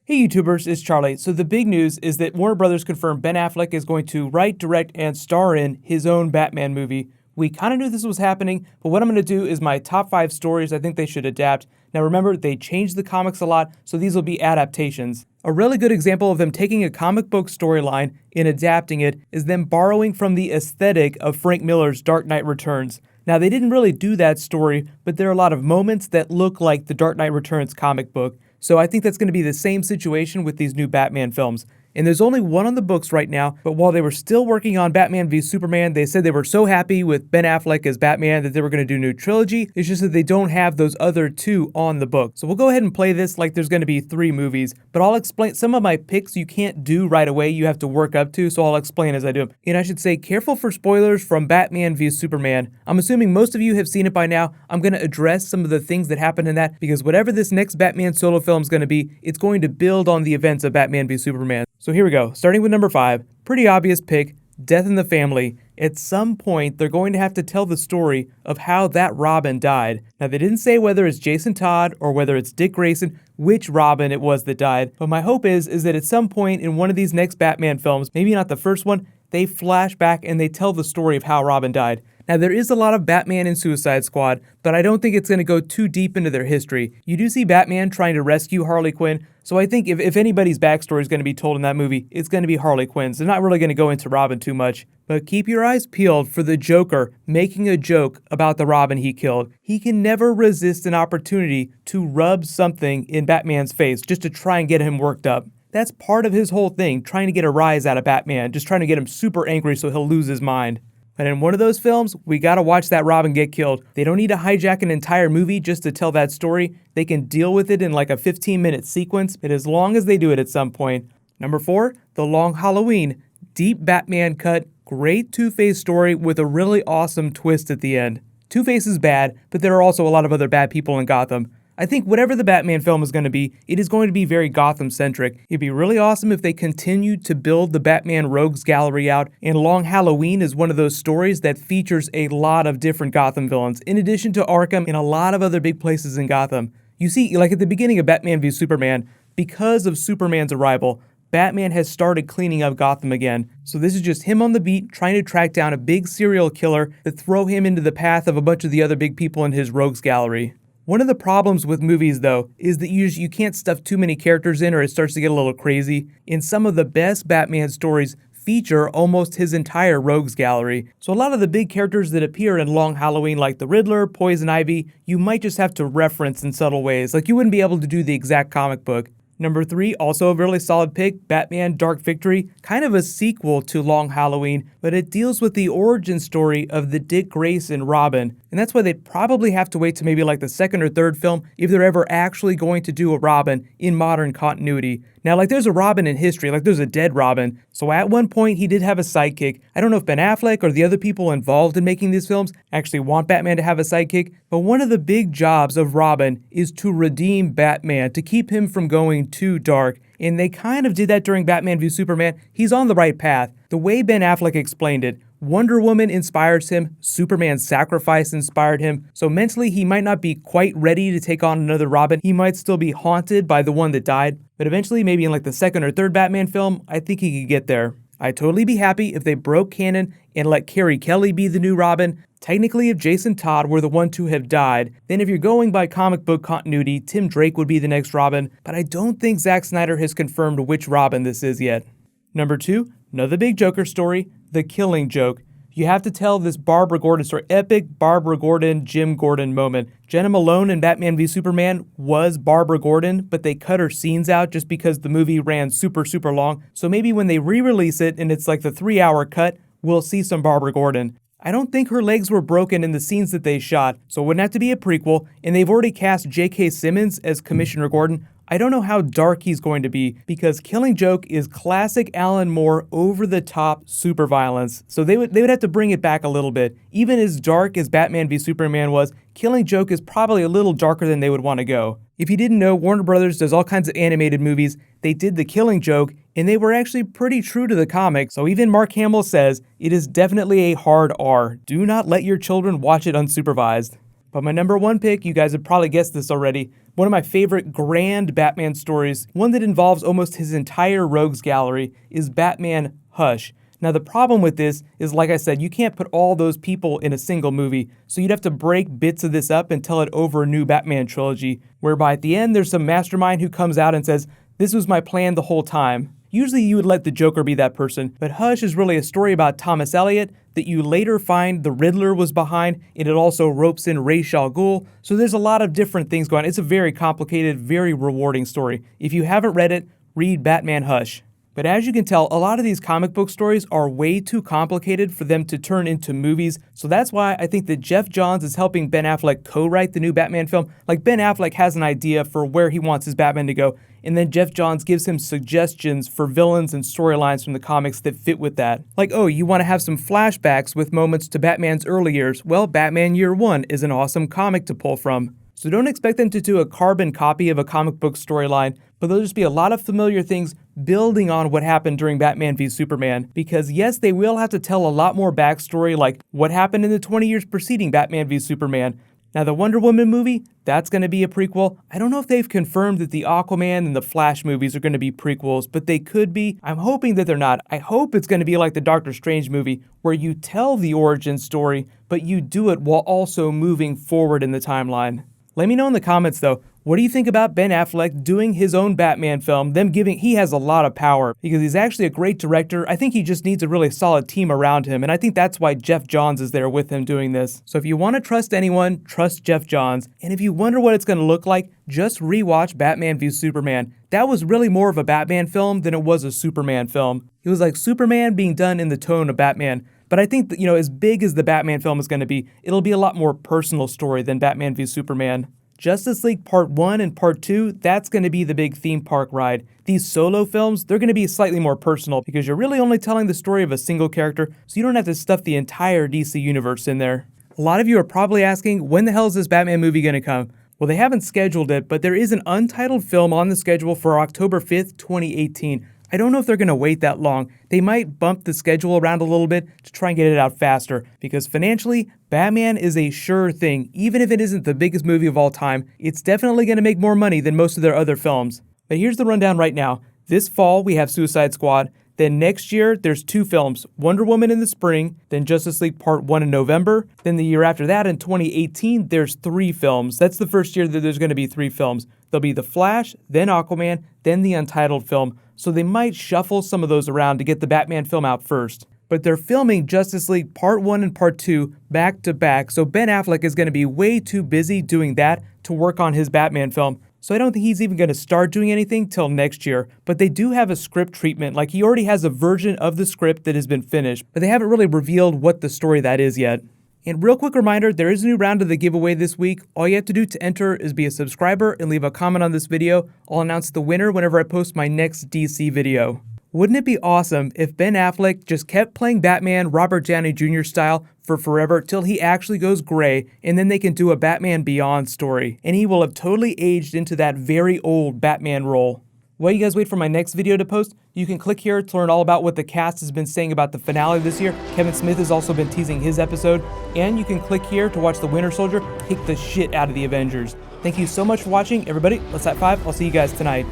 Hey YouTubers, it's Charlie. So the big news is that Warner Brothers confirmed Ben Affleck is going to write, direct, and star in his own Batman movie. We kind of knew this was happening, but what I'm going to do is my top 5 stories I think they should adapt. Now remember, they changed the comics a lot, so these will be adaptations. A really good example of them taking a comic book storyline and adapting it is them borrowing from the aesthetic of Frank Miller's Dark Knight Returns. Now they didn't really do that story, but there are a lot of moments that look like the Dark Knight Returns comic book. So I think that's going to be the same situation with these new Batman films. And there's only one on the books right now, but while they were still working on Batman v Superman, they said they were so happy with Ben Affleck as Batman that they were going to do a new trilogy. It's just that they don't have those other 2 on the book. So we'll go ahead and play this like there's going to be 3 movies, but I'll explain some of my picks you can't do right away, you have to work up to, so I'll explain as I do. And I should say, careful for spoilers from Batman v Superman. I'm assuming most of you have seen it by now. I'm going to address some of the things that happened in that, because whatever this next Batman solo film is going to be, it's going to build on the events of Batman v Superman. So here we go, starting with number 5, pretty obvious pick, Death in the Family. At some point, they're going to have to tell the story of how that Robin died. Now, they didn't say whether it's Jason Todd or whether it's Dick Grayson, which Robin it was that died, but my hope is that at some point in one of these next Batman films, maybe not the first one, they flash back and they tell the story of how Robin died. Now, there is a lot of Batman in Suicide Squad, but I don't think it's going to go too deep into their history. You do see Batman trying to rescue Harley Quinn, so I think if anybody's backstory is going to be told in that movie, it's going to be Harley Quinn's. They're not really going to go into Robin too much. But keep your eyes peeled for the Joker making a joke about the Robin he killed. He can never resist an opportunity to rub something in Batman's face just to try and get him worked up. That's part of his whole thing, trying to get a rise out of Batman, just trying to get him super angry so he'll lose his mind. But in one of those films, we gotta watch that Robin get killed. They don't need to hijack an entire movie just to tell that story. They can deal with it in like a 15-minute sequence, but as long as they do it at some point. Number 4, The Long Halloween. Deep Batman cut, great Two-Face story with a really awesome twist at the end. Two-Face is bad, but there are also a lot of other bad people in Gotham. I think whatever the Batman film is going to be, it is going to be very Gotham-centric. It'd be really awesome if they continued to build the Batman Rogues Gallery out, and Long Halloween is one of those stories that features a lot of different Gotham villains, in addition to Arkham and a lot of other big places in Gotham. You see, like at the beginning of Batman v Superman, because of Superman's arrival, Batman has started cleaning up Gotham again. So this is just him on the beat, trying to track down a big serial killer to throw him into the path of a bunch of the other big people in his Rogues Gallery. One of the problems with movies, though, is that you can't stuff too many characters in or it starts to get a little crazy. And some of the best Batman stories feature almost his entire Rogues Gallery. So a lot of the big characters that appear in Long Halloween, like the Riddler, Poison Ivy, you might just have to reference in subtle ways. Like you wouldn't be able to do the exact comic book. Number 3, also a really solid pick, Batman Dark Victory, kind of a sequel to Long Halloween, but it deals with the origin story of the Dick Grayson Robin, and that's why they'd probably have to wait to maybe like the 2nd or 3rd film if they're ever actually going to do a Robin in modern continuity. Now, like there's a Robin in history, like there's a dead Robin, so at one point he did have a sidekick. I don't know if Ben Affleck or the other people involved in making these films actually want Batman to have a sidekick, but one of the big jobs of Robin is to redeem Batman, to keep him from going too dark. And they kind of did that during Batman v Superman. He's on the right path. The way Ben Affleck explained it, Wonder Woman inspires him, Superman's sacrifice inspired him, so mentally he might not be quite ready to take on another Robin. He might still be haunted by the one that died, but eventually maybe in like the 2nd or 3rd Batman film, I think he could get there. I'd totally be happy if they broke canon and let Carrie Kelly be the new Robin. Technically, if Jason Todd were the one to have died, then if you're going by comic book continuity, Tim Drake would be the next Robin, but I don't think Zack Snyder has confirmed which Robin this is yet. Number 2, another big Joker story, The Killing Joke. You have to tell this Barbara Gordon story, epic Barbara Gordon, Jim Gordon moment. Jena Malone in Batman v Superman was Barbara Gordon, but they cut her scenes out just because the movie ran super long. So maybe when they re-release it and it's like the 3-hour cut, we'll see some Barbara Gordon. I don't think her legs were broken in the scenes that they shot, so it wouldn't have to be a prequel, and they've already cast J.K. Simmons as Commissioner Gordon. I don't know how dark he's going to be, because Killing Joke is classic Alan Moore over-the-top super violence, so they would have to bring it back a little bit. Even as dark as Batman v Superman was, Killing Joke is probably a little darker than they would want to go. If you didn't know, Warner Brothers does all kinds of animated movies. They did The Killing Joke, and they were actually pretty true to the comic, so even Mark Hamill says, it is definitely a hard R. Do not let your children watch it unsupervised. But my number one pick, you guys have probably guessed this already, one of my favorite grand Batman stories, one that involves almost his entire rogues gallery, is Batman Hush. Now the problem with this is, like I said, you can't put all those people in a single movie, so you'd have to break bits of this up and tell it over a new Batman trilogy, whereby at the end there's some mastermind who comes out and says, "This was my plan the whole time." Usually you would let the Joker be that person, but Hush is really a story about Thomas Elliot that you later find the Riddler was behind, and it also ropes in Ra's al Ghul, so there's a lot of different things going on. It's a very complicated, very rewarding story. If you haven't read it, read Batman Hush. But as you can tell, a lot of these comic book stories are way too complicated for them to turn into movies, so that's why I think that Geoff Johns is helping Ben Affleck co-write the new Batman film. Like, Ben Affleck has an idea for where he wants his Batman to go, and then Geoff Johns gives him suggestions for villains and storylines from the comics that fit with that. Like, oh, you want to have some flashbacks with moments to Batman's early years? Well, Batman Year One is an awesome comic to pull from. So don't expect them to do a carbon copy of a comic book storyline, but there'll just be a lot of familiar things building on what happened during Batman v Superman. Because yes, they will have to tell a lot more backstory, like what happened in the 20 years preceding Batman v Superman. Now the Wonder Woman movie, that's going to be a prequel. I don't know if they've confirmed that the Aquaman and the Flash movies are going to be prequels, but they could be. I'm hoping that they're not. I hope it's going to be like the Doctor Strange movie, where you tell the origin story, but you do it while also moving forward in the timeline. Let me know in the comments though, what do you think about Ben Affleck doing his own Batman film, he has a lot of power, because he's actually a great director. I think he just needs a really solid team around him, and I think that's why Geoff Johns is there with him doing this. So if you want to trust anyone, trust Geoff Johns, and if you wonder what it's going to look like, just rewatch Batman v Superman. That was really more of a Batman film than it was a Superman film. It was like Superman being done in the tone of Batman. But I think that, as big as the Batman film is going to be, it'll be a lot more personal story than Batman v Superman. Justice League Part 1 and Part 2, that's going to be the big theme park ride. These solo films, they're going to be slightly more personal because you're really only telling the story of a single character, so you don't have to stuff the entire DC universe in there. A lot of you are probably asking, when the hell is this Batman movie going to come? Well, they haven't scheduled it, but there is an untitled film on the schedule for October 5th, 2018. I don't know if they're going to wait that long. They might bump the schedule around a little bit to try and get it out faster, because financially, Batman is a sure thing. Even if it isn't the biggest movie of all time, it's definitely going to make more money than most of their other films. But here's the rundown right now. This fall, we have Suicide Squad. Then next year, there's 2 films, Wonder Woman in the spring, then Justice League Part 1 in November. Then the year after that, in 2018, there's 3 films. That's the first year that there's going to be 3 films. There'll be The Flash, then Aquaman, then the untitled film. So they might shuffle some of those around to get the Batman film out first. But they're filming Justice League Part 1 and Part 2 back to back, so Ben Affleck is going to be way too busy doing that to work on his Batman film. So I don't think he's even going to start doing anything till next year. But they do have a script treatment, like he already has a version of the script that has been finished, but they haven't really revealed what the story that is yet. And real quick reminder, there is a new round of the giveaway this week. All you have to do to enter is be a subscriber and leave a comment on this video. I'll announce the winner whenever I post my next DC video. Wouldn't it be awesome if Ben Affleck just kept playing Batman Robert Downey Jr. style for forever till he actually goes gray, and then they can do a Batman Beyond story, and he will have totally aged into that very old Batman role. While you guys wait for my next video to post, you can click here to learn all about what the cast has been saying about the finale this year. Kevin Smith has also been teasing his episode, and you can click here to watch the Winter Soldier kick the shit out of the Avengers. Thank you so much for watching, everybody. Let's high five. I'll see you guys tonight.